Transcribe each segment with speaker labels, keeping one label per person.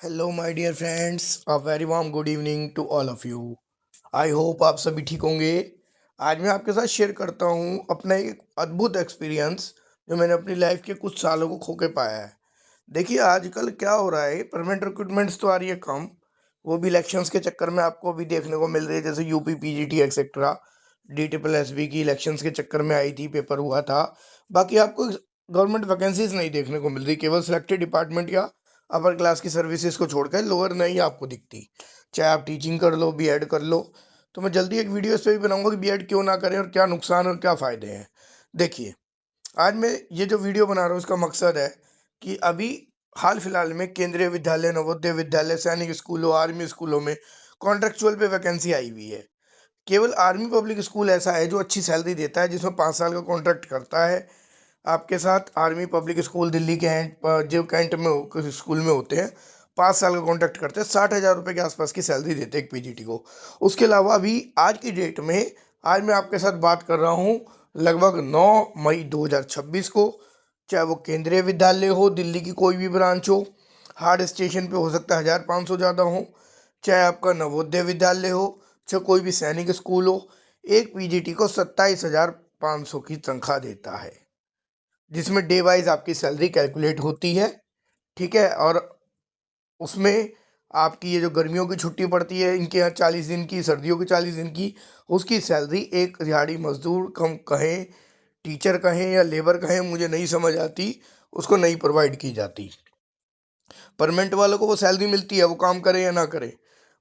Speaker 1: Hello my dear friends, a very warm good evening to all of you. I hope आप सभी ठीक होंगे। आज मैं आपके साथ शेयर करता हूँ अपना एक अद्भुत एक्सपीरियंस जो मैंने अपनी लाइफ के कुछ सालों को खो के पाया है। देखिए आजकल क्या हो रहा है, परमानेंट रिक्रूटमेंट्स तो आ रही है कम, वो भी इलेक्शंस के चक्कर में आपको भी देखने को मिल रही है, जैसे UP PGT etcetera. D triple S B की इलेक्शंस के चक्कर में आई थी, पेपर हुआ था। बाकी आपको गवर्नमेंट वैकेंसीज नहीं देखने को मिल रही, केवल सिलेक्टेड डिपार्टमेंट या अपर क्लास की सर्विसेज को छोड़कर लोअर नहीं आपको दिखती। चाहे आप टीचिंग कर लो, बीएड कर लो। तो मैं जल्दी एक वीडियो इस पे भी बनाऊंगा कि बीएड क्यों ना करें और क्या नुकसान और क्या फ़ायदे हैं। देखिए, आज मैं ये जो वीडियो बना रहा हूँ उसका मकसद है कि अभी हाल फिलहाल में केंद्रीय विद्यालय, नवोदय विद्यालय, सैनिक स्कूलों, आर्मी स्कूलों में कॉन्ट्रेक्चुअल पे वैकेंसी आई हुई है। केवल आर्मी पब्लिक स्कूल ऐसा है जो अच्छी सैलरी देता है, जिसमें 5 साल का कॉन्ट्रैक्ट करता है आपके साथ। आर्मी पब्लिक स्कूल दिल्ली के हैं, जो कैंट में स्कूल में होते हैं, 5 साल का कॉन्ट्रैक्ट करते हैं, 60,000 रुपये के आसपास की सैलरी देते हैं एक पीजीटी को। उसके अलावा अभी आज की डेट में, आज मैं आपके साथ बात कर रहा हूँ लगभग 9 मई 2026 को, चाहे वो केंद्रीय विद्यालय हो, दिल्ली की कोई भी ब्रांच हो, हार्ड स्टेशन पे हो सकता है 1,500 ज़्यादा हो, चाहे आपका नवोदय विद्यालय हो, चाहे कोई भी सैनिक स्कूल हो, एक पीजीटी को 27,500 की तनख्वाह देता है, जिसमें डे वाइज आपकी सैलरी कैलकुलेट होती है। ठीक है, और उसमें आपकी ये जो गर्मियों की छुट्टी पड़ती है इनके यहाँ 40 दिन की, सर्दियों की 40 दिन की, उसकी सैलरी एक दिहाड़ी मजदूर कम कहें, टीचर कहें या लेबर कहें, मुझे नहीं समझ आती, उसको नहीं प्रोवाइड की जाती। परमानेंट वालों को वो सैलरी मिलती है, वो काम करे या ना करे।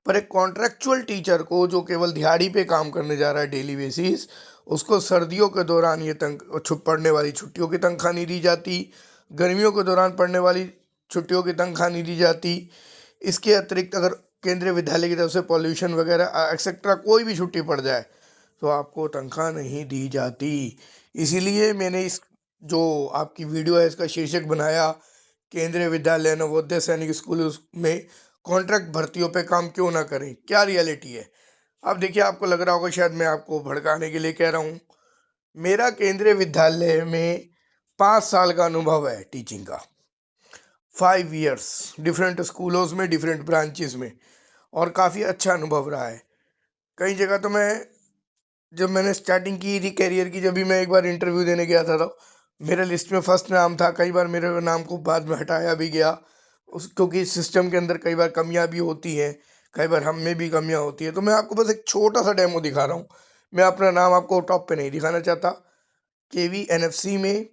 Speaker 1: पर एक कॉन्ट्रेक्चुअल टीचर को जो केवल दिहाड़ी पे काम करने जा रहा है डेली बेसिस, उसको सर्दियों के दौरान ये पड़ने वाली छुट्टियों की तनख्वाह नहीं दी जाती, गर्मियों के दौरान पड़ने वाली छुट्टियों की तनख्वाह नहीं दी जाती। इसके अतिरिक्त अगर केंद्रीय विद्यालय की तरफ से पॉल्यूशन वगैरह एक्सेट्रा कोई भी छुट्टी पड़ जाए तो आपको तनख्वाह नहीं दी जाती। इसीलिए मैंने इस जो आपकी वीडियो है इसका शीर्षक बनाया, केंद्रीय विद्यालय, नवोदय, सैनिक स्कूल में कॉन्ट्रैक्ट भर्तियों पे काम क्यों ना करें, क्या रियलिटी है। अब देखिए, आपको लग रहा होगा शायद मैं आपको भड़काने के लिए कह रहा हूँ। मेरा केंद्रीय विद्यालय में 5 साल का अनुभव है टीचिंग का, 5 ईयर्स डिफरेंट स्कूलों में, डिफरेंट ब्रांचेस में, और काफ़ी अच्छा अनुभव रहा है। कई जगह तो मैं, जब मैंने स्टार्टिंग की थी करियर की, जब भी मैं एक बार इंटरव्यू देने गया था तो मेरे लिस्ट में फर्स्ट नाम था। कई बार मेरे नाम को बाद में हटाया भी गया, उस क्योंकि सिस्टम के अंदर कई बार कमियां भी होती हैं, कई बार हम में भी कमियां होती है। तो मैं आपको बस एक छोटा सा डेमो दिखा रहा हूँ, मैं अपना नाम आपको टॉप पे नहीं दिखाना चाहता। KVNFC में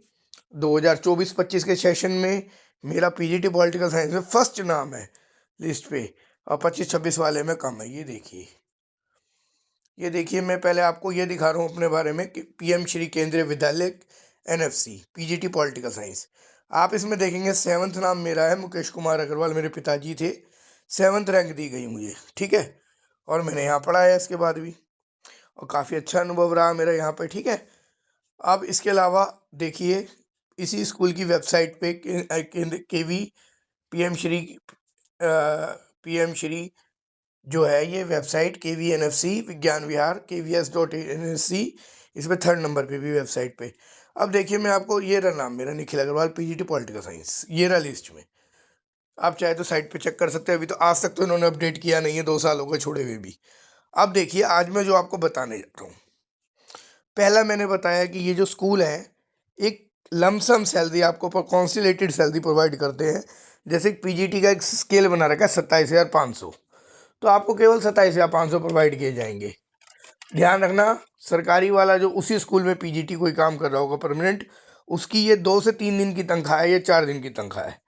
Speaker 1: 2024-25 के सेशन में मेरा पीजीटी पॉलिटिकल साइंस में फर्स्ट नाम है लिस्ट पे, और 25-26 वाले में कम है। ये देखिए, मैं पहले आपको ये दिखा रहा हूँ अपने बारे में कि PM श्री केंद्रीय विद्यालय NFC पीजीटी पॉलिटिकल साइंस। आप इसमें देखेंगे 7वां नाम मेरा है, मुकेश कुमार अग्रवाल मेरे पिताजी थे, 7th रैंक दी गई मुझे। ठीक है, और मैंने यहाँ पढ़ा है इसके बाद भी, और काफ़ी अच्छा अनुभव रहा मेरा यहाँ पे। ठीक है, अब इसके अलावा देखिए, इसी स्कूल की वेबसाइट पे केंद्र KV PM Shri PM Shri जो है, ये वेबसाइट KVNFC विज्ञान विहार KVS.NSC, इस पे 3rd नंबर पे भी वेबसाइट पे। अब देखिए, मैं आपको ये रहा नाम मेरा, Nikhil Agarwal PGT political science, ये रहा लिस्ट में। आप चाहे तो साइट पे चेक कर सकते हैं, अभी तो आज तक तो इन्होंने अपडेट किया नहीं है, 2 साल हो गए छोड़े हुए भी। अब देखिए, आज मैं जो आपको बताने जा रहा हूँ, पहला मैंने बताया कि ये जो स्कूल है एक लमसम सैलरी आपको कॉन्सिलेटेड सैलरी प्रोवाइड करते हैं। जैसे पीजीटी का एक स्केल बना रखा है 27,500, तो आपको केवल 27,500 प्रोवाइड किए जाएंगे। ध्यान रखना, सरकारी वाला जो उसी स्कूल में पीजीटी कोई काम कर रहा होगा परमानेंट, उसकी ये 2 से 3 दिन की तनख्वाह है या 4 दिन की तनख्वाह है।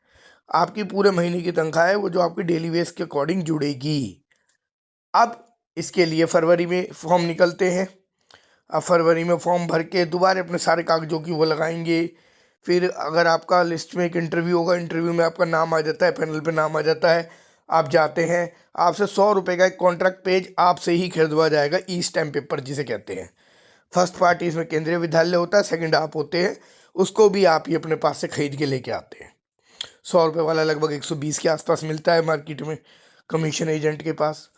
Speaker 1: आपकी पूरे महीने की तनख्वाह है वो, जो आपकी डेली वेज के अकॉर्डिंग जुड़ेगी। अब इसके लिए फरवरी में फॉर्म निकलते हैं। अब फरवरी में फॉर्म भर के दोबारा अपने सारे कागजों की वो लगाएंगे। फिर अगर आपका लिस्ट में एक इंटरव्यू होगा, इंटरव्यू में आपका नाम आ जाता है, पैनल पे नाम आ जाता है, आप जाते हैं, आपसे 100 रुपये का एक कॉन्ट्रैक्ट पेज आपसे ही खरीदवा जाएगा, ई स्टैम्प पेपर जिसे कहते हैं। फर्स्ट पार्टी इसमें केंद्रीय विद्यालय होता है, सेकंड आप होते हैं, उसको भी आप ही अपने पास से खरीद के लेके आते हैं। 100 रुपये वाला लगभग 120 के आसपास मिलता है मार्केट में, कमीशन एजेंट के पास।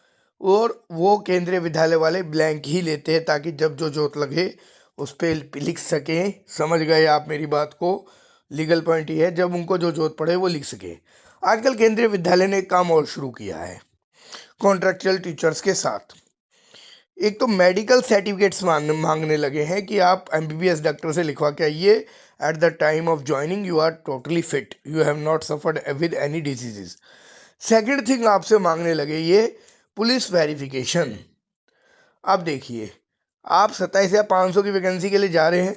Speaker 1: और वो केंद्रीय विद्यालय वाले ब्लैंक ही लेते हैं, ताकि जब जो जोत लगे उस पर लिख सकें। समझ गए आप मेरी बात को? लीगल पॉइंट ये है, जब उनको जो जोत पड़े वो लिख सके। आजकल केंद्रीय विद्यालय ने एक काम और शुरू किया है कॉन्ट्रैक्चुअल टीचर्स के साथ। एक तो मेडिकल सर्टिफिकेट्स मांगने लगे हैं कि आप एमबीबीएस डॉक्टर से लिखवा के आइए, at the time of joining you are totally fit, you have not suffered with any diseases. Second thing आपसे मांगने लगे ये पुलिस वेरिफिकेशन। अब देखिए, आप 27 या 500 की वैकेंसी के लिए जा रहे हैं,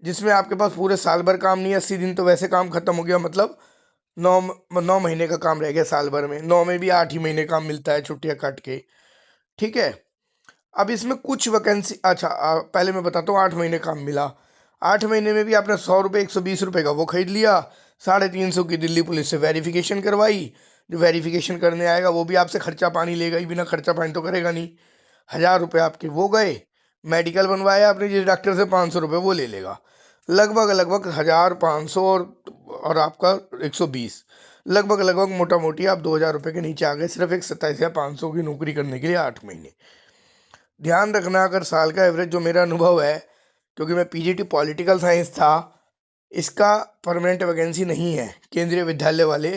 Speaker 1: जिसमें आपके पास पूरे साल भर काम नहीं है। 80 दिन तो वैसे काम खत्म हो गया, मतलब 9 महीने का काम रह गया साल भर में। 9 में भी 8 ही महीने काम मिलता है छुट्टियां काट के, ठीक है। अब इसमें कुछ वैकेंसी, अच्छा पहले मैं बताता हूँ। 8 महीने काम मिला, 8 महीने में भी आपने 100 रुपये 120 रुपये का वो खरीद लिया, 350 की दिल्ली पुलिस से वेरिफिकेशन करवाई। जो वेरिफिकेशन करने आएगा वो भी आपसे खर्चा पानी लेगा ही, बिना खर्चा पानी तो करेगा नहीं। 1000 रुपये आपके वो गए। मेडिकल बनवाया आपने जिस डॉक्टर से, 500 रुपये वो ले लेगा। लगभग लगभग 1500 और आपका 120, लगभग लगभग मोटा मोटी आप 2000 रुपये के नीचे आ गए, सिर्फ एक 27 या 500 की नौकरी करने के लिए 8 महीने। ध्यान रखना, अगर साल का एवरेज जो मेरा अनुभव है, क्योंकि मैं पीजीटी पॉलिटिकल साइंस था, इसका परमानेंट वैकेंसी नहीं है। केंद्रीय विद्यालय वाले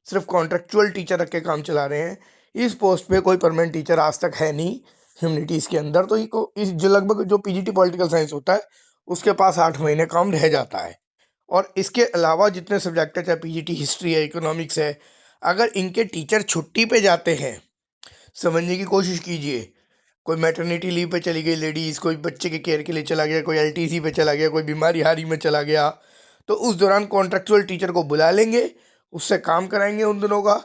Speaker 1: सिर्फ कॉन्ट्रेक्चुअल टीचर रख के काम चला रहे हैं। इस पोस्ट पे कोई परमानेंट टीचर आज तक है नहीं ह्यूमनिटीज़ के अंदर। तो इस जो लगभग जो पीजीटी पॉलिटिकल साइंस होता है उसके पास 8 महीने काम रह जाता है। और इसके अलावा जितने सब्जेक्ट है, चाहे पीजीटी हिस्ट्री है, इकोनॉमिक्स है, अगर इनके टीचर छुट्टी पे जाते हैं, समझने की कोशिश कीजिए। कोई मैटरनिटी लीव पे चली गई लेडीज़, कोई बच्चे के केयर के लिए चला गया, कोई एलटीसी पे चला गया, कोई बीमारी हारी में चला गया, तो उस दौरान कॉन्ट्रेक्चुअल टीचर को बुला लेंगे, उससे काम कराएंगे उन दोनों का।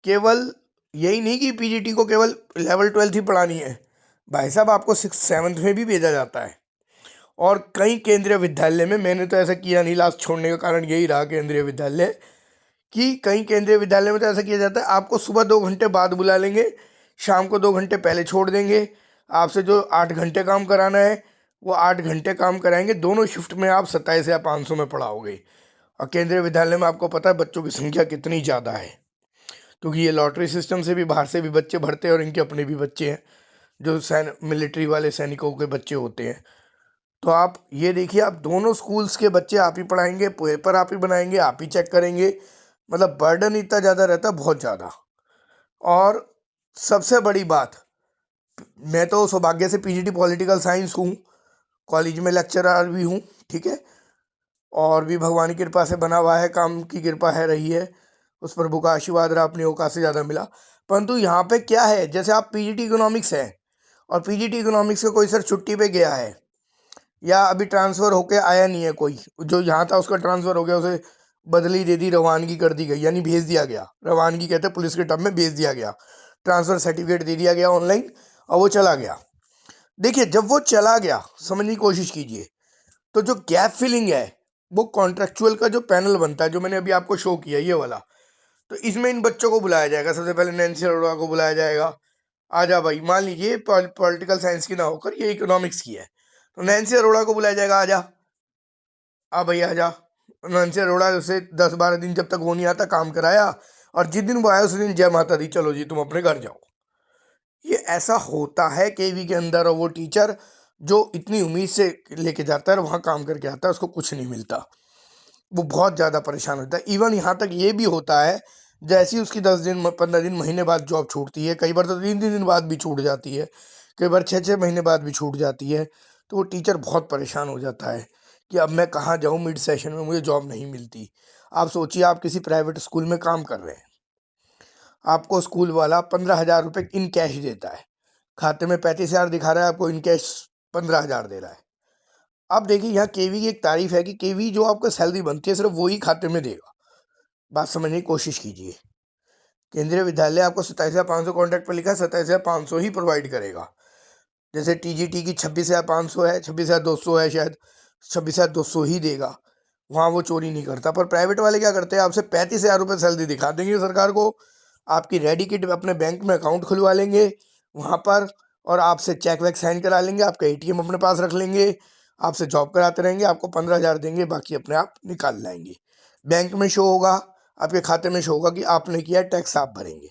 Speaker 1: केवल यही नहीं कि पीजीटी को केवल लेवल 12 ही पढ़ानी है, भाई साहब आपको 6th 7th में भी भेजा जाता है। और कई केंद्रीय विद्यालय में, मैंने तो ऐसा किया नहीं, लास्ट छोड़ने का कारण यही रहा केंद्रीय विद्यालय, कि कई केंद्रीय विद्यालय में तो ऐसा किया जाता है, आपको सुबह 2 घंटे बाद बुला लेंगे, शाम को 2 घंटे पहले छोड़ देंगे। आपसे जो 8 घंटे काम कराना है वो 8 घंटे काम कराएंगे। दोनों शिफ्ट में आप 27 या 500 में पढ़ाओगे। और केंद्रीय विद्यालय में आपको पता है बच्चों की संख्या कितनी ज़्यादा है, क्योंकि ये लॉटरी सिस्टम से भी बाहर से भी बच्चे भरते हैं, और इनके अपने भी बच्चे हैं जो मिलिट्री वाले सैनिकों के बच्चे होते हैं। तो आप ये देखिए, आप दोनों स्कूल्स के बच्चे आप ही पढ़ाएंगे, पेपर आप ही बनाएंगे, आप ही चेक करेंगे। मतलब बर्डन इतना ज़्यादा रहता है, बहुत ज़्यादा। और सबसे बड़ी बात, मैं तो सौभाग्य से पीजीटी पॉलिटिकल साइंस हूँ, कॉलेज में लेक्चरर भी हूँ, ठीक है। और भी भगवान की कृपा से बना हुआ है, काम की कृपा है रही है, उस प्रभु का आशीर्वाद रहा, अपनी औकात से ज़्यादा मिला। परंतु यहाँ पे क्या है, जैसे आप पीजीटी इकोनॉमिक्स है, और पीजीटी इकोनॉमिक्स का कोई सर छुट्टी पे गया है, या अभी ट्रांसफ़र होके आया नहीं है, कोई जो यहाँ था उसका ट्रांसफ़र हो गया, उसे बदली दे दी, रवानगी कर दी गई, यानी भेज दिया गया। रवानगी कहते हैं पुलिस के टर्म में, भेज दिया गया, ट्रांसफ़र सर्टिफिकेट दे दिया गया ऑनलाइन, और वो चला गया। देखिए, जब वो चला गया, समझने की कोशिश कीजिए, तो जो गैप फिलिंग है वो कॉन्ट्रेक्चुअल का जो पैनल बनता है, जो मैंने अभी आपको शो किया ये वाला, तो इसमें इन बच्चों को बुलाया जाएगा। सबसे पहले नैन्सी अरोड़ा को बुलाया जाएगा। आजा भाई, मान लीजिए पॉलिटिकल साइंस की ना होकर ये इकोनॉमिक्स की है, तो नैन्सी अरोड़ा को बुलाया जाएगा। आजा, आ भाई आजा। नैन्सी अरोड़ा से 10 12 दिन जब तक वो नहीं आता काम कराया, और जिस दिन वो आया उस दिन जय माता दी, चलो जी तुम अपने घर जाओ। ये ऐसा होता है केवी के अंदर। और वो टीचर जो इतनी उम्मीद से लेके जाता है, वहाँ काम करके आता है, उसको कुछ नहीं मिलता, वो बहुत ज़्यादा परेशान होता है। इवन यहाँ तक ये भी होता है, जैसी उसकी 10 दिन 15 दिन महीने बाद जॉब छूटती है, कई बार तो 3 3 दिन बाद भी छूट जाती है, कई बार 6 6 महीने बाद भी छूट जाती है, तो वो टीचर बहुत परेशान हो जाता है कि अब मैं कहाँ जाऊँ, मिड सेशन में मुझे जॉब नहीं मिलती। आप सोचिए, आप किसी प्राइवेट स्कूल में काम कर रहे हैं, आपको स्कूल वाला 15,000 रुपये इन कैश देता है, खाते में 35,000 दिखा रहा है, आपको इन कैश 15,000 दे रहा है। अब देखिए, यहाँ केवी की एक तारीफ है कि केवी जो आपको सैलरी बनती है सिर्फ वो ही खाते में देगा। बात समझने की कोशिश कीजिए। केंद्रीय विद्यालय आपको 27,500 कॉन्ट्रैक्ट पर लिखा है, 27,500 ही प्रोवाइड करेगा। जैसे टीजीटी की 26,500 है, 26,200 है, शायद 26,200 ही देगा, वहाँ वो चोरी नहीं करता। पर प्राइवेट वाले क्या करते हैं, आपसे 35,000 रुपये सैलरी दिखा देंगे सरकार को, आपकी रेडी किट अपने बैंक में अकाउंट खुलवा लेंगे वहाँ पर, और आपसे चेक वेक साइन करा लेंगे, आपका एटीएम अपने पास रख लेंगे, आपसे जॉब कराते रहेंगे, आपको 15,000 देंगे, बाकी अपने आप निकाल लाएंगे। बैंक में शो होगा, आपके खाते में शो होगा कि आपने किया, टैक्स आप भरेंगे।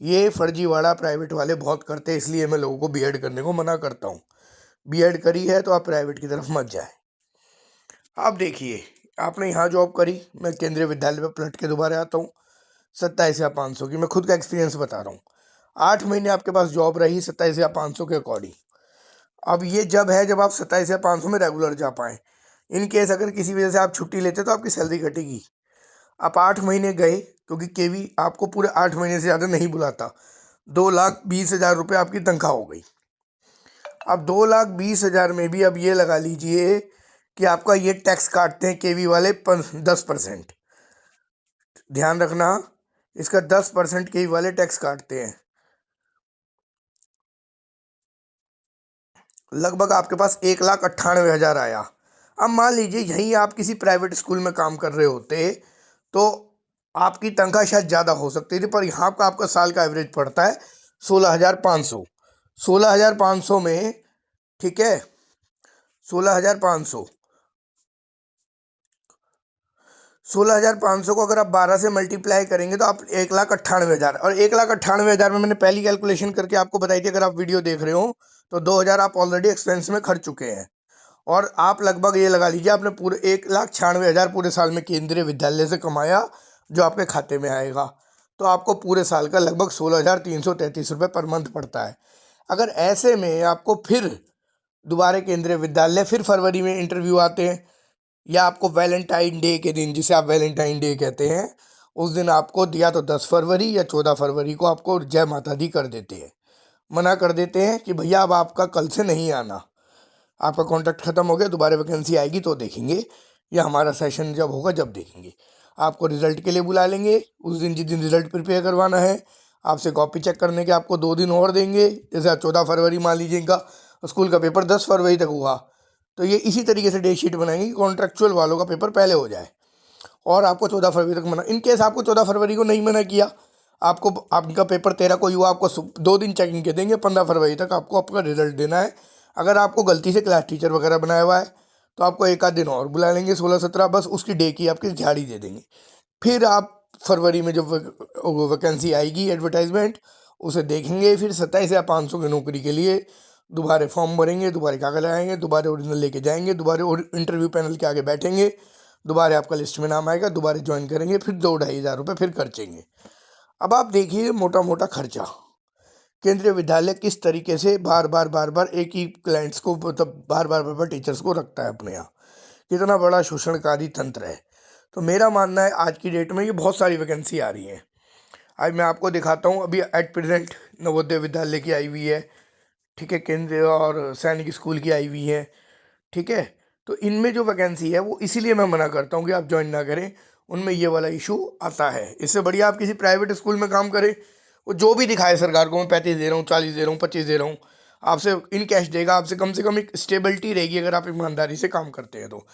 Speaker 1: ये फर्जीवाड़ा प्राइवेट वाले बहुत करते हैं, इसलिए मैं लोगों को बीएड करने को मना करता हूँ। बीएड करी है तो आप प्राइवेट की तरफ मत जाए। आप देखिए, आपने यहाँ जॉब करी, मैं केंद्रीय विद्यालय में पलट के दोबारा आता हूँ, 27,500 की। मैं खुद का एक्सपीरियंस बता रहा हूँ। 8 महीने आपके पास जॉब रही 27,500 के अकॉर्डिंग। अब ये जब है जब आप 27,500 में रेगुलर जा पाए। इन केस अगर किसी वजह से आप छुट्टी लेते तो आपकी सैलरी घटेगी। आप 8 महीने गए, क्योंकि केवी आपको पूरे 8 महीने से ज़्यादा नहीं बुलाता। 2,20,000 रुपये आपकी तनख्वाह हो गई। अब 2,20,000 में भी अब ये लगा लीजिए कि आपका ये टैक्स काटते हैं केवी वाले 10%। ध्यान रखना, इसका 10% केवी वाले टैक्स काटते हैं। लगभग आपके पास 1,98,000 आया। अब मान लीजिए यहीं आप किसी प्राइवेट स्कूल में काम कर रहे होते तो आपकी तनख्वाह शायद ज़्यादा हो सकती थी, पर यहाँ का आपका साल का एवरेज पड़ता है 16,500। 16,500 में, ठीक है, 16,500, 16,500 को अगर आप 12 से मल्टीप्लाई करेंगे तो आप 1,98,000, और 1,98,000 में मैंने पहली कैलकुलेशन करके आपको बताई थी। अगर आप वीडियो देख रहे हो तो 2,000 आप ऑलरेडी एक्सपेंस में खर्च चुके हैं, और आप लगभग ये लगा लीजिए आपने पूरे 1,96,000 पूरे साल में केंद्रीय विद्यालय से कमाया, जो आपके खाते में आएगा। तो आपको पूरे साल का लगभग 16,333 रुपये पर मंथ पड़ता है। अगर ऐसे में आपको फिर दोबारा केंद्रीय विद्यालय फिर फरवरी में इंटरव्यू आते हैं, या आपको वैलेंटाइन डे के दिन, जिसे आप वैलेंटाइन डे कहते हैं, उस दिन आपको दिया तो 10 फरवरी या 14 फरवरी को आपको जय माता दी कर देते हैं, मना कर देते हैं कि भैया अब आपका कल से नहीं आना, आपका कॉन्ट्रैक्ट ख़त्म हो गया, दोबारा वैकेंसी आएगी तो देखेंगे, या हमारा सेशन जब होगा जब देखेंगे। आपको रिजल्ट के लिए बुला लेंगे, उस दिन जिस दिन रिजल्ट प्रिपेयर करवाना है आपसे कॉपी चेक करने के आपको 2 दिन और देंगे। जैसे 14 फरवरी मान लीजिएगा, स्कूल का पेपर 10 फरवरी तक हुआ, तो ये इसी तरीके से डेट शीट बनाएंगे कि कॉन्ट्रेक्चुअल वालों का पेपर पहले हो जाए, और आपको 14 फरवरी तक मना। इन केस आपको 14 फरवरी को नहीं मना किया, आपको आपका पेपर 13 को ही हुआ, आपको 2 दिन चेकिंग के देंगे, 15 फरवरी तक आपको आपका रिजल्ट देना है। अगर आपको गलती से क्लास टीचर वगैरह बनाया हुआ है तो आपको एक आध दिन और बुला लेंगे, 16-17, बस उसकी डे की आपकी झाड़ी दे देंगे। फिर आप फरवरी में जब वैकेंसी आएगी एडवर्टाइजमेंट, उसे देखेंगे, फिर 27,500 की नौकरी के लिए दोबारा फॉर्म भरेंगे, दोबारा कागज लगाएंगे, दोबारा ओरिजिनल लेके जाएंगे, दोबारा इंटरव्यू पैनल के आगे बैठेंगे, दोबारा आपका लिस्ट में नाम आएगा, दोबारा ज्वाइन करेंगे, फिर 2-2,500 रुपये फिर खर्चेंगे। अब आप देखिए मोटा मोटा खर्चा केंद्रीय विद्यालय किस तरीके से बार बार एक ही क्लाइंट्स को, मतलब बार बार टीचर्स को रखता है अपने यहाँ, कितना बड़ा शोषणकारी तंत्र है। तो मेरा मानना है आज की डेट में ये बहुत सारी वैकेंसी आ रही हैं। आज मैं आपको दिखाता हूँ, अभी एट प्रेजेंट नवोदय विद्यालय की आई हुई है, ठीक है, केंद्रीय और सैनिक स्कूल की आई हुई है, ठीक है। तो इनमें जो वैकेंसी है वो इसीलिए मैं मना करता हूँ कि आप ज्वाइन ना करें, उनमें ये वाला इशू आता है। इससे बढ़िया आप किसी प्राइवेट स्कूल में काम करें, वो जो भी दिखाए सरकार को, मैं 35 दे रहा हूँ, 40 दे रहा हूँ, 25 दे रहा हूँ, आपसे इन कैश देगा, आपसे कम से कम एक स्टेबिलिटी रहेगी अगर आप ईमानदारी से काम करते हैं तो।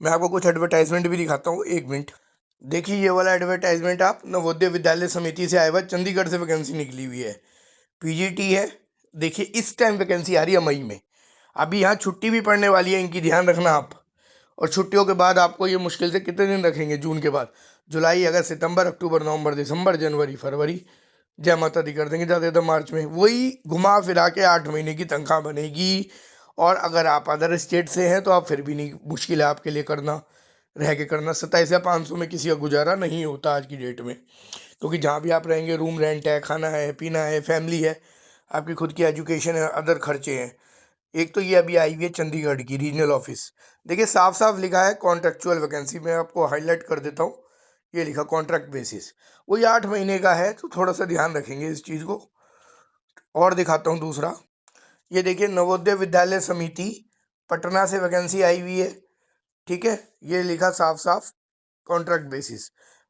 Speaker 1: मैं आपको कुछ एडवर्टाइजमेंट भी दिखाता हूँ, 1 मिनट। देखिए ये वाला एडवर्टाइजमेंट आप नवोदय विद्यालय समिति से आया हुआ, चंडीगढ़ से वैकेंसी निकली हुई है, पीजीटी है। देखिए इस टाइम वैकेंसी आ रही है मई में। अभी यहाँ छुट्टी भी पड़ने वाली है इनकी, ध्यान रखना आप। और छुट्टियों के बाद आपको ये मुश्किल से कितने दिन रखेंगे जून के बाद, जुलाई, अगस्त, सितंबर, अक्टूबर, नवंबर, दिसंबर, जनवरी, फरवरी, जय माता दी कर देंगे ज़्यादा ज़्यादा मार्च में। वही घुमा फिरा के 8 महीने की तनख्वाह बनेगी। और अगर आप अदर स्टेट से हैं तो आप फिर भी नहीं, मुश्किल है आपके लिए करना, रह के करना। 27,500 में किसी का गुजारा नहीं होता आज की डेट में, क्योंकि जहाँ भी आप रहेंगे रूम रेंट है, खाना है, पीना है, फैमिली है, आपकी खुद की एजुकेशन है, अदर खर्चे हैं। एक तो ये अभी आई हुई है चंडीगढ़ की रीजनल ऑफिस। देखिए साफ साफ लिखा है कॉन्ट्रेक्चुअल वैकेंसी, मैं आपको हाईलाइट कर देता हूँ। ये लिखा कॉन्ट्रैक्ट बेसिस, वही 8 महीने का है, तो थोड़ा सा ध्यान रखेंगे इस चीज़ को। और दिखाता हूँ दूसरा, ये देखिए नवोदय विद्यालय समिति पटना से वैकेंसी आई हुई है, ठीक है। ये लिखा साफ साफ कॉन्ट्रैक्ट बेसिस,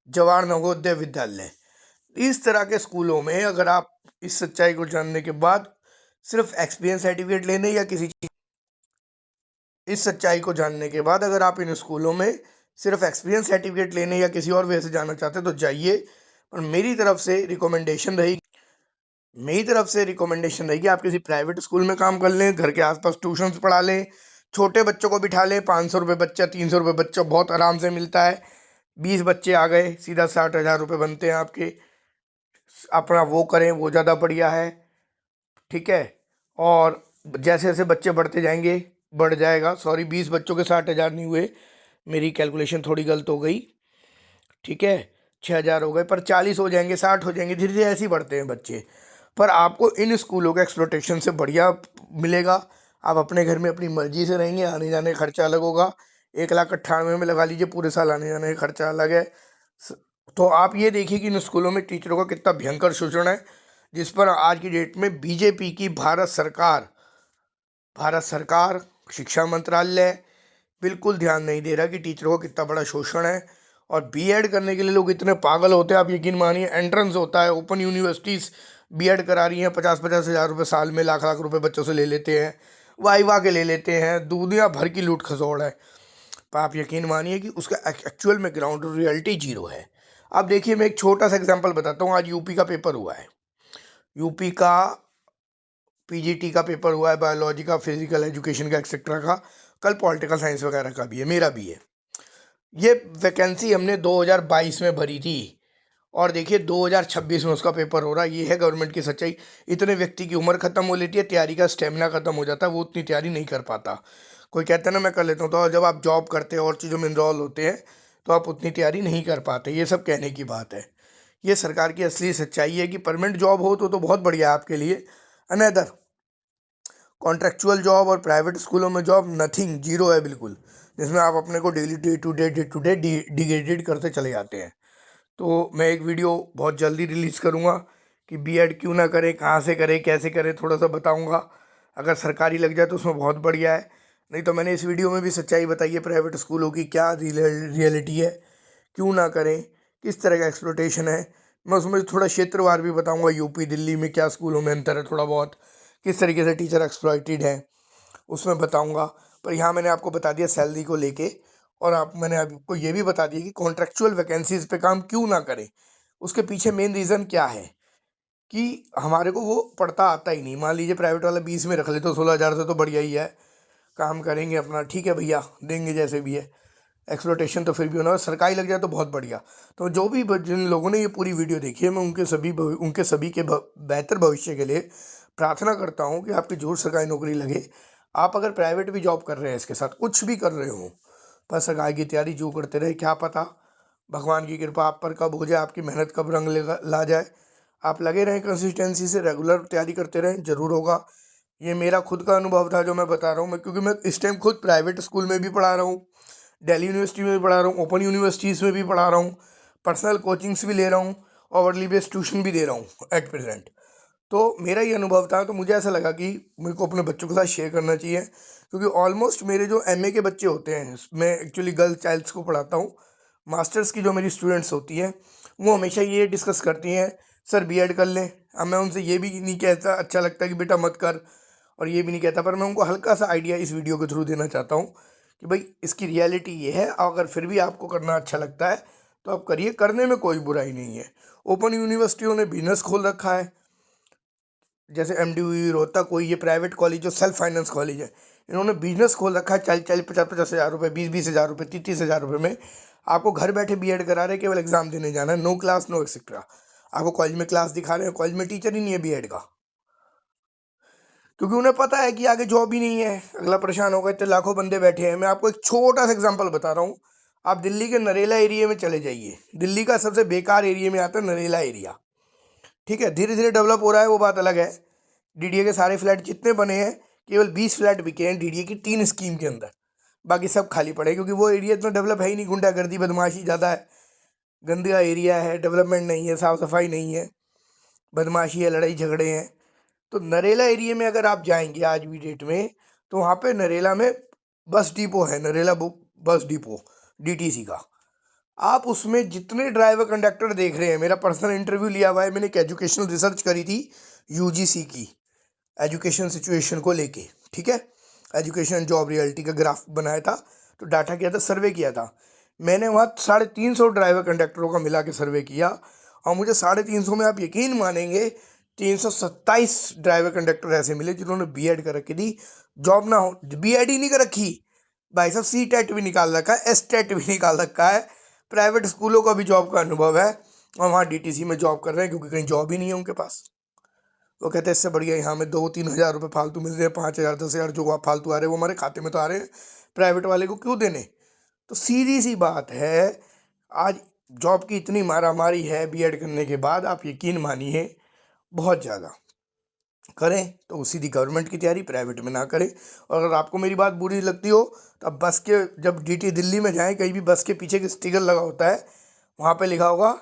Speaker 1: जवाहर नवोदय विद्यालय। इस तरह के स्कूलों में अगर आप इस सच्चाई को जानने के बाद सिर्फ एक्सपीरियंस सर्टिफिकेट लेने या किसी चीज़, इस सच्चाई को जानने के बाद अगर आप इन स्कूलों में सिर्फ एक्सपीरियंस सर्टिफिकेट लेने या किसी और वजह से जाना चाहते हैं तो जाइए। पर मेरी तरफ से रिकमेंडेशन रहेगी आप किसी प्राइवेट स्कूल में काम कर लें, घर के आसपास ट्यूशन्स पढ़ा लें, छोटे बच्चों को बिठा लें। 500 रुपये बच्चा, 300 रुपये बच्चा बहुत आराम से मिलता है। 20 बच्चे आ गए, सीधा 60,000 रुपये बनते हैं आपके। अपना वो करें, वो ज़्यादा बढ़िया है, ठीक है। और जैसे जैसे बच्चे बढ़ते जाएंगे, बढ़ जाएगा, सॉरी 20 बच्चों के 60,000 नहीं हुए, मेरी कैलकुलेशन थोड़ी गलत हो गई, ठीक है। 6,000 हो गए, पर 40 हो जाएंगे, 60 हो जाएंगे, धीरे धीरे ऐसे ही बढ़ते हैं बच्चे। पर आपको इन स्कूलों के एक्सप्लोटेशन से बढ़िया मिलेगा। आप अपने घर में अपनी मर्जी से रहेंगे, आने जाने का खर्चा अलग होगा। 1,98,000 में लगा लीजिए, पूरे साल आने जाने का खर्चा अलग है। स- तो आप ये देखिए कि इन स्कूलों में टीचरों का कितना भयंकर शोषण है, जिस पर आज की डेट में बीजेपी की भारत सरकार शिक्षा मंत्रालय बिल्कुल ध्यान नहीं दे रहा कि टीचरों का कितना बड़ा शोषण है। और बीएड करने के लिए लोग इतने पागल होते हैं, आप यकीन मानिए। एंट्रेंस होता है, ओपन यूनिवर्सिटीज़ बीएड करा रही हैं, 50-50 हज़ार रुपये साल में, लाख लाख रुपए बच्चों से ले लेते हैं, वाइवा के ले लेते हैं, दुनिया भर की लूट खसोड़ है। पर आप यकीन मानिए कि उसका एक्चुअल में ग्राउंड रियलिटी जीरो है। अब देखिए, मैं एक छोटा सा एग्जांपल बताता हूँ। आज यूपी का पेपर हुआ है, यूपी का पीजीटी का पेपर हुआ है, बायोलॉजी का, फिजिकल एजुकेशन का, एक्सेट्रा का। कल पॉलिटिकल साइंस वगैरह का भी है, मेरा भी है। ये वैकेंसी हमने 2022 में भरी थी, और देखिए 2026 में उसका पेपर हो रहा है। ये है गवर्नमेंट की सच्चाई। इतने व्यक्ति की उम्र खत्म हो लेती है, तैयारी का स्टेमिना खत्म हो जाता है, वो उतनी तैयारी नहीं कर पाता। कोई कहता है ना मैं कर लेता हूँ, तो जब आप जॉब करते हैं और चीज़ों में इन्वॉल्व होते हैं, तो आप उतनी तैयारी नहीं कर पाते। ये सब कहने की बात है। ये सरकार की असली सच्चाई है कि परमानेंट जॉब हो तो बहुत बढ़िया है आपके लिए। अनदर कॉन्ट्रेक्चुअल जॉब और प्राइवेट स्कूलों में जॉब, नथिंग, जीरो है बिल्कुल, जिसमें आप अपने को daily day to day degraded करते चले जाते हैं। तो मैं एक वीडियो बहुत जल्दी रिलीज़ करूँगा कि बीएड क्यों ना करें, कहाँ से करें, कैसे करें, थोड़ा सा बताऊँगा। अगर सरकारी लग जाए तो उसमें बहुत बढ़िया है, नहीं तो मैंने इस वीडियो में भी सच्चाई बताई है प्राइवेट स्कूलों की क्या रियलिटी है, क्यों ना करें, किस तरह का एक्सप्लोटेशन है। मैं उसमें थोड़ा क्षेत्रवार भी बताऊँगा, यूपी दिल्ली में क्या स्कूलों में अंतर है, थोड़ा बहुत किस तरीके से टीचर एक्सप्लॉइटेड है, उसमें बताऊंगा। पर यहाँ मैंने आपको बता दिया सैलरी को लेके, और मैंने आपको ये भी बता दिया कि कॉन्ट्रेक्चुअल वैकेंसीज पे काम क्यों ना करें। उसके पीछे मेन रीज़न क्या है कि हमारे को वो पढ़ता आता ही नहीं। मान लीजिए प्राइवेट वाला 20 में रख ले तो 16,000 से तो बढ़िया ही है, काम करेंगे अपना, ठीक है भैया, देंगे जैसे भी है। एक्सप्लोटेशन तो फिर भी होना, सरकारी लग जाए तो बहुत बढ़िया। तो जो भी जिन लोगों ने ये पूरी वीडियो देखी है, मैं उनके सभी के बेहतर भविष्य के लिए प्रार्थना करता हूँ कि आपकी जरूर सरकारी नौकरी लगे। आप अगर प्राइवेट भी जॉब कर रहे हैं, इसके साथ कुछ भी कर रहे हो, पर सरकार की तैयारी जो करते रहे, क्या पता भगवान की कृपा आप पर कब हो जाए, आपकी मेहनत कब रंग ला जाए। आप लगे रहें कंसिस्टेंसी से, रेगुलर तैयारी करते रहें, ज़रूर होगा। ये मेरा खुद का अनुभव था जो मैं बता रहा हूँ, क्योंकि मैं इस टाइम खुद प्राइवेट स्कूल में भी पढ़ा रहा हूँ, दिल्ली यूनिवर्सिटी में भी पढ़ा रहा हूँ, ओपन यूनिवर्सिटीज़ में भी पढ़ा रहा हूँ, पर्सनल कोचिंग्स भी ले रहा हूँ, और अर्ली बेस्ड ट्यूशन भी दे रहा हूँ एट प्रेजेंट। तो मेरा ये अनुभव था, तो मुझे ऐसा लगा कि मेरे को अपने बच्चों के साथ शेयर करना चाहिए, क्योंकि ऑलमोस्ट मेरे जो एमए के बच्चे होते हैं, मैं एक्चुअली गर्ल चाइल्ड्स को पढ़ाता हूँ। मास्टर्स की जो मेरी स्टूडेंट्स होती हैं, वो हमेशा ये डिस्कस करती हैं, सर बीएड कर लें। अब मैं उनसे ये भी नहीं कहता अच्छा लगता कि बेटा मत कर, और ये भी नहीं कहता, पर मैं उनको हल्का सा आइडिया इस वीडियो के थ्रू देना चाहता हूँ कि भाई इसकी रियलिटी ये है। अगर फिर भी आपको करना अच्छा लगता है तो आप करिए, करने में कोई बुराई नहीं है। ओपन यूनिवर्सिटियों ने बिजनेस खोल रखा है, जैसे एमडीयू रोहतक, कोई ये प्राइवेट कॉलेज जो सेल्फ फाइनेंस कॉलेज है, इन्होंने बिजनेस खोल रखा है। 40-40, 50-50 हज़ार रुपये, 20-20 हज़ार रुपये, 30-30 हज़ार रुपये में आपको घर बैठे बीएड करा रहे हैं, केवल एग्जाम देने जाना है, नो क्लास नो एक्सेट्रा। आपको कॉलेज में क्लास दिखा रहे हैं, कॉलेज में टीचर ही नहीं है बीएड का, क्योंकि उन्हें पता है कि आगे जॉब ही नहीं है। अगला परेशान होगा, इतने लाखों बंदे बैठे हैं। मैं आपको एक छोटा सा एग्जांपल बता रहा हूँ। आप दिल्ली के नरेला एरिया में चले जाइए, दिल्ली का सबसे बेकार एरिया में आता है नरेला एरिया, ठीक है। धीरे धीरे डेवलप हो रहा है, वो बात अलग है। डीडीए के सारे फ्लैट जितने बने हैं, केवल 20 फ्लैट बिके हैं डीडीए की 3 स्कीम के अंदर, बाकी सब खाली पड़े हैं, क्योंकि वो एरिया इतना डेवलप है ही नहीं। गुंडागर्दी बदमाशी ज़्यादा है, गंदा एरिया है, डेवलपमेंट नहीं है, साफ़ सफाई नहीं है, बदमाशी है, लड़ाई झगड़े हैं। तो नरेला एरिया में अगर आप जाएंगे आज भी डेट में, तो वहाँ पे नरेला में बस डिपो है, नरेला बस डिपो, डीटीसी का। आप उसमें जितने ड्राइवर कंडक्टर देख रहे हैं, मेरा पर्सनल इंटरव्यू लिया हुआ है, मैंने एक एजुकेशनल रिसर्च करी थी यूजीसी की, एजुकेशन सिचुएशन को लेके, ठीक है। एजुकेशन जॉब रियलिटी का ग्राफ बनाया था, तो डाटा किया था, सर्वे किया था मैंने। वहाँ 350 ड्राइवर कंडक्टरों का मिला के सर्वे किया, और मुझे 350 में आप यकीन मानेंगे 327 ड्राइवर कंडक्टर ऐसे मिले जिन्होंने बीएड कर रखी थी। जॉब ना हो, बीएड ही नहीं कर रखी भाई साहब, सी टेट भी निकाल रखा है, एस टेट भी निकाल रखा है, प्राइवेट स्कूलों का भी जॉब का अनुभव है, और वहाँ डीटीसी में जॉब कर रहे हैं, क्योंकि कहीं जॉब ही नहीं है उनके पास। वो कहते हैं इससे बढ़िया यहाँ में 2-3 हज़ार रुपये फालतू मिल रहे हैं, 5,000 10,000 जो फालतू आ रहे हैं वो हमारे खाते में तो आ रहे हैं, प्राइवेट वाले को क्यों देने। तो सीधी सी बात है, आज जॉब की इतनी मारामारी है बीएड करने के बाद, आप यकीन मानिए बहुत ज़्यादा। करें तो सीधी गवर्नमेंट की तैयारी, प्राइवेट में ना करें। और अगर आपको मेरी बात बुरी लगती हो तो अब बस के जब डीटी दिल्ली में जाएं, कहीं भी बस के पीछे के स्टिकर लगा होता है, वहाँ पे लिखा होगा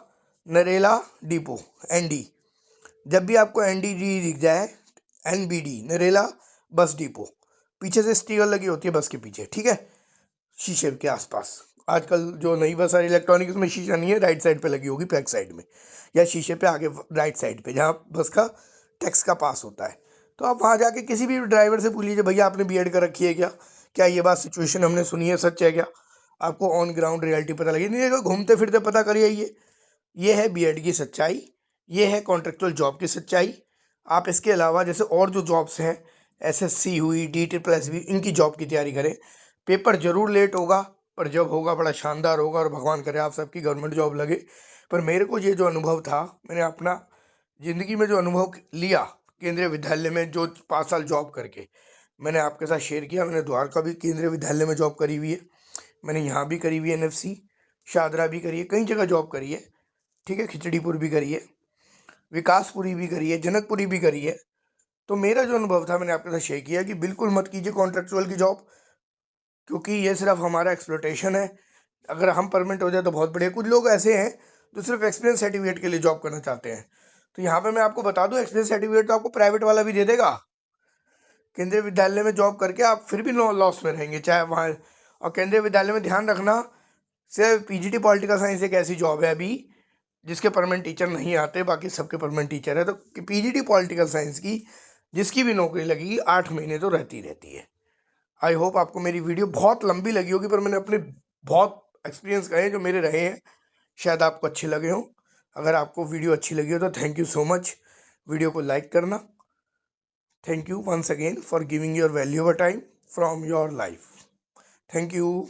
Speaker 1: नरेला डिपो, एनडी। जब भी आपको एनडीडी दिख जाए, एनबीडी नरेला बस डिपो, पीछे से स्टिकर लगी होती है बस के पीछे, ठीक है, शीशे के आसपास। आजकल जो नई बस आ रही इलेक्ट्रॉनिक, उसमें शीशा नहीं है, राइट साइड पे लगी होगी, बैक साइड में, या शीशे पे आगे राइट साइड पे जहाँ बस का टैक्स का पास होता है। तो आप वहाँ जाके किसी भी ड्राइवर से पूछ लीजिए, भैया आपने बीएड कर रखी है क्या, क्या ये बात सिचुएशन हमने सुनी है सच है क्या, आपको ऑन ग्राउंड रियलिटी पता लगी। नहीं है, घूमते फिरते पता करिए। ये है बीएड की सच्चाई, ये है कॉन्ट्रेक्चुअल जॉब की सच्चाई। आप इसके अलावा जैसे और जो जॉब्स हैं, एसएससी हुई, डीटी प्लस भी, इनकी जॉब की तैयारी करें। पेपर ज़रूर लेट होगा, पर जब होगा बड़ा शानदार होगा, और भगवान करे आप सबकी गवर्नमेंट जॉब लगे। पर मेरे को ये जो अनुभव था, मैंने अपना ज़िंदगी में जो अनुभव लिया केंद्रीय विद्यालय में जो 5 साल जॉब करके, मैंने आपके साथ शेयर किया। मैंने द्वारका भी केंद्रीय विद्यालय में जॉब करी हुई है, मैंने यहाँ भी करी हुई है, एनएफसी शादरा भी करी है, कई जगह जॉब करी है, ठीक है, खिचड़ीपुर भी करी है, विकासपुरी भी करी है, जनकपुरी भी करी है। तो मेरा जो अनुभव था मैंने आपके साथ शेयर किया कि बिल्कुल मत कीजिए कॉन्ट्रेक्चुअल की जॉब, क्योंकि ये सिर्फ हमारा एक्सप्लोटेशन है। अगर हम परमानेंट हो जाए तो बहुत बढ़िया। कुछ लोग ऐसे हैं जो सिर्फ एक्सपीरियंस सर्टिफिकेट के लिए जॉब करना चाहते हैं। तो यहाँ पे मैं आपको बता दूं, एक्सपीरियंस सर्टिफिकेट तो आपको प्राइवेट वाला भी दे देगा। केंद्रीय विद्यालय में जॉब करके आप फिर भी लॉस में रहेंगे, चाहे वहाँ। और केंद्रीय विद्यालय में ध्यान रखना, सिर्फ पीजीटी पॉलिटिकल साइंस एक ऐसी जॉब है अभी जिसके परमानेंट टीचर नहीं आते, बाकी सबके परमानेंट टीचर है। तो पीजीटी पॉलिटिकल साइंस की जिसकी भी नौकरी लगेगी 8 महीने तो रहती है। आई होप आपको मेरी वीडियो बहुत लंबी लगी होगी, पर मैंने अपने बहुत एक्सपीरियंस कहे जो मेरे रहे हैं, शायद आपको अच्छे लगे हों। अगर आपको वीडियो अच्छी लगी हो तो thank you so much, video को लाइक करना। Thank you once again for giving your valuable time from your life. Thank you.